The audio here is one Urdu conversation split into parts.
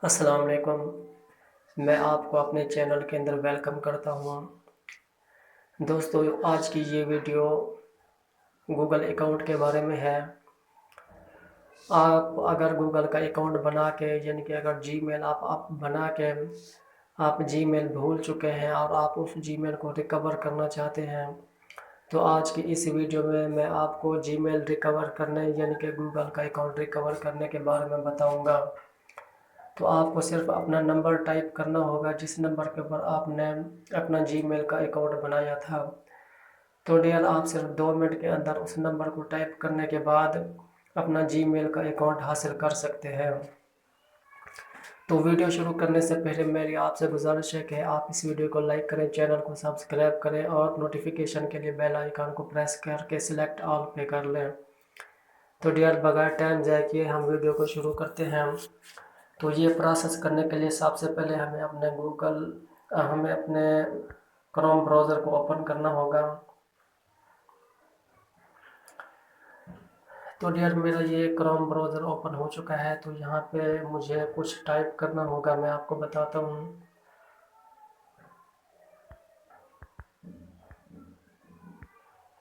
السلام علیکم۔ میں آپ کو اپنے چینل کے اندر ویلکم کرتا ہوں۔ دوستو، آج کی یہ ویڈیو گوگل اکاؤنٹ کے بارے میں ہے۔ آپ اگر گوگل کا اکاؤنٹ بنا کے یعنی کہ اگر جی میل آپ بنا کے آپ جی میل بھول چکے ہیں اور آپ اس جی میل کو ریکور کرنا چاہتے ہیں، تو آج کی اس ویڈیو میں آپ کو جی میل ریکور کرنے یعنی کہ گوگل کا اکاؤنٹ ریکور کرنے کے بارے میں بتاؤں گا۔ تو آپ کو صرف اپنا نمبر ٹائپ کرنا ہوگا جس نمبر کے اوپر آپ نے اپنا جی میل کا اکاؤنٹ بنایا تھا۔ تو ڈیئر، آپ صرف 2 منٹ کے اندر اس نمبر کو ٹائپ کرنے کے بعد اپنا جی میل کا اکاؤنٹ حاصل کر سکتے ہیں۔ تو ویڈیو شروع کرنے سے پہلے میری آپ سے گزارش ہے کہ آپ اس ویڈیو کو لائک کریں، چینل کو سبسکرائب کریں اور نوٹیفیکیشن کے لیے بیل آئیکن کو پریس کر کے سلیکٹ آل پہ کر لیں۔ تو ڈیئر، بغیر ٹائم ضائع کیے ہم ویڈیو کو شروع کرتے ہیں۔ تو یہ پروسیس کرنے کے لیے سب سے پہلے ہمیں اپنے کروم براؤزر کو اوپن کرنا ہوگا۔ تو ڈیئر، میرا یہ کروم براؤزر اوپن ہو چکا ہے۔ تو یہاں پہ مجھے کچھ ٹائپ کرنا ہوگا، میں آپ کو بتاتا ہوں۔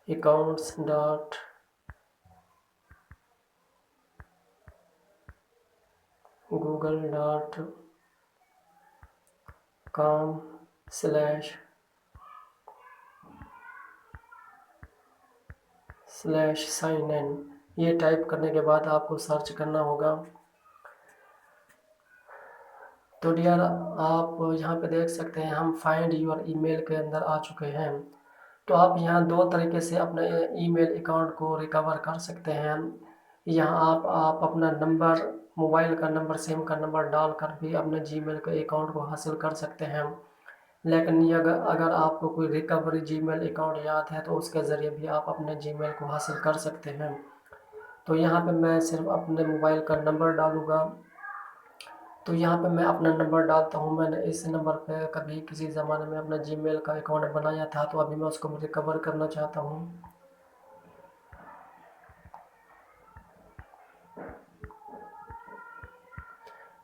accounts dot Google dot com /sign in، یہ ٹائپ کرنے کے بعد آپ کو سرچ کرنا ہوگا۔ تو ڈیئر، آپ یہاں پہ دیکھ سکتے ہیں ہم فائنڈ یور ای میل کے اندر آ چکے ہیں۔ تو آپ یہاں 2 طریقے سے اپنے ای میل اکاؤنٹ کو ریکور کر سکتے ہیں۔ یہاں آپ اپنا نمبر، موبائل کا نمبر، سم کا نمبر ڈال کر بھی اپنے جی میل کے اکاؤنٹ کو حاصل کر سکتے ہیں۔ لیکن اگر آپ کو کوئی ریکوری جی میل اکاؤنٹ یاد ہے تو اس کے ذریعے بھی آپ اپنے جی میل کو حاصل کر سکتے ہیں۔ تو یہاں پہ میں صرف اپنے موبائل کا نمبر ڈالوں گا۔ تو یہاں پہ میں اپنا نمبر ڈالتا ہوں۔ میں نے اس نمبر پہ کبھی کسی زمانے میں اپنا جی میل کا اکاؤنٹ بنایا تھا، تو ابھی میں اس کو ریکور کرنا چاہتا ہوں۔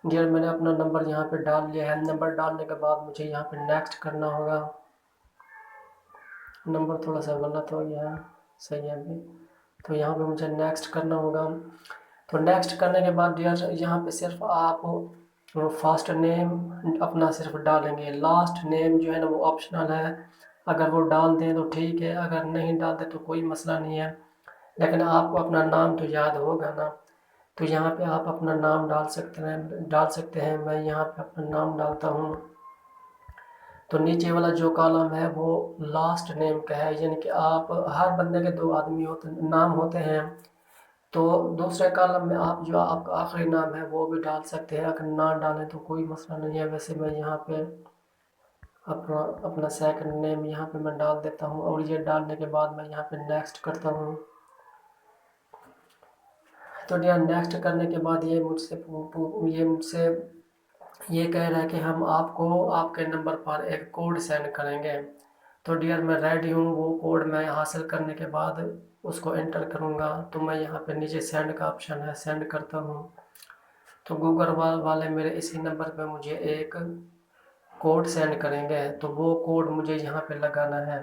ڈیئر، میں نے اپنا نمبر یہاں پہ ڈال لیا ہے۔ نمبر ڈالنے کے بعد مجھے یہاں پہ نیکسٹ کرنا ہوگا۔ نمبر تھوڑا سا غلط ہو گیا ہے، صحیح ہے ابھی۔ تو یہاں پہ مجھے نیکسٹ کرنا ہوگا۔ تو نیکسٹ کرنے کے بعد ڈیئر، یہاں پہ صرف آپ فرسٹ نیم اپنا صرف ڈالیں گے۔ لاسٹ نیم جو ہے نا وہ آپشنل ہے، اگر وہ ڈال دیں تو ٹھیک ہے، اگر نہیں ڈالتے تو کوئی مسئلہ نہیں ہے، لیکن آپ کو اپنا نام تو یاد ہوگا نا۔ تو یہاں پہ آپ اپنا نام ڈال سکتے ہیں۔ میں یہاں پہ اپنا نام ڈالتا ہوں۔ تو نیچے والا جو کالم ہے وہ لاسٹ نیم کا ہے، یعنی کہ آپ ہر بندے کے 2 نام ہوتے ہیں۔ تو دوسرے کالم میں آپ کا آخری نام ہے وہ بھی ڈال سکتے ہیں، اگر نہ ڈالیں تو کوئی مسئلہ نہیں ہے۔ ویسے میں یہاں پہ اپنا سیکنڈ نیم یہاں پہ میں ڈال دیتا ہوں، اور یہ ڈالنے کے بعد میں یہاں پہ نیکسٹ کرتا ہوں۔ تو ڈیئر، نیکسٹ کرنے کے بعد یہ مجھ سے یہ کہہ رہا ہے کہ ہم آپ کو آپ کے نمبر پر ایک کوڈ سینڈ کریں گے۔ تو ڈیئر، میں ریڈی ہوں۔ وہ کوڈ میں حاصل کرنے کے بعد اس کو انٹر کروں گا۔ تو میں یہاں پہ نیچے سینڈ کا آپشن ہے، سینڈ کرتا ہوں۔ تو گوگل والے میرے اسی نمبر پہ مجھے ایک کوڈ سینڈ کریں گے، تو وہ کوڈ مجھے یہاں پہ لگانا ہے۔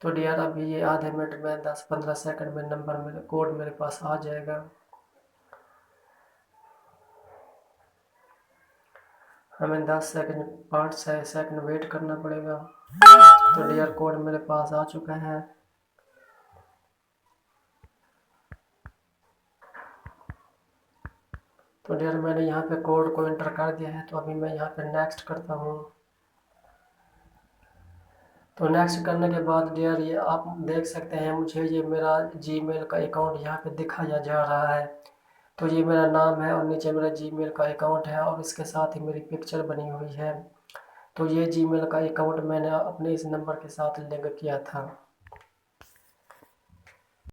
تو ڈیئر، ابھی یہ آدھے منٹ میں 10-15 سیکنڈ میں کوڈ میرے پاس آ جائے گا۔ ہمیں 5 سیکنڈ ویٹ کرنا پڑے گا۔ تو ڈیئر، کوڈ میرے پاس آ چکا ہے۔ تو ڈیئر، میں نے یہاں پہ کوڈ کو انٹر کر دیا ہے۔ تو ابھی میں یہاں پہ نیکسٹ کرتا ہوں۔ تو نیکسٹ کرنے کے بعد ڈیئر، یہ آپ دیکھ سکتے ہیں مجھے یہ میرا جی میل کا اکاؤنٹ یہاں پہ دکھایا جا رہا ہے۔ تو یہ میرا نام ہے اور نیچے میرا جی میل کا اکاؤنٹ ہے، اور اس کے ساتھ ہی میری پکچر بنی ہوئی ہے۔ تو یہ جی میل کا اکاؤنٹ میں نے اپنے اس نمبر کے ساتھ لنک کیا تھا۔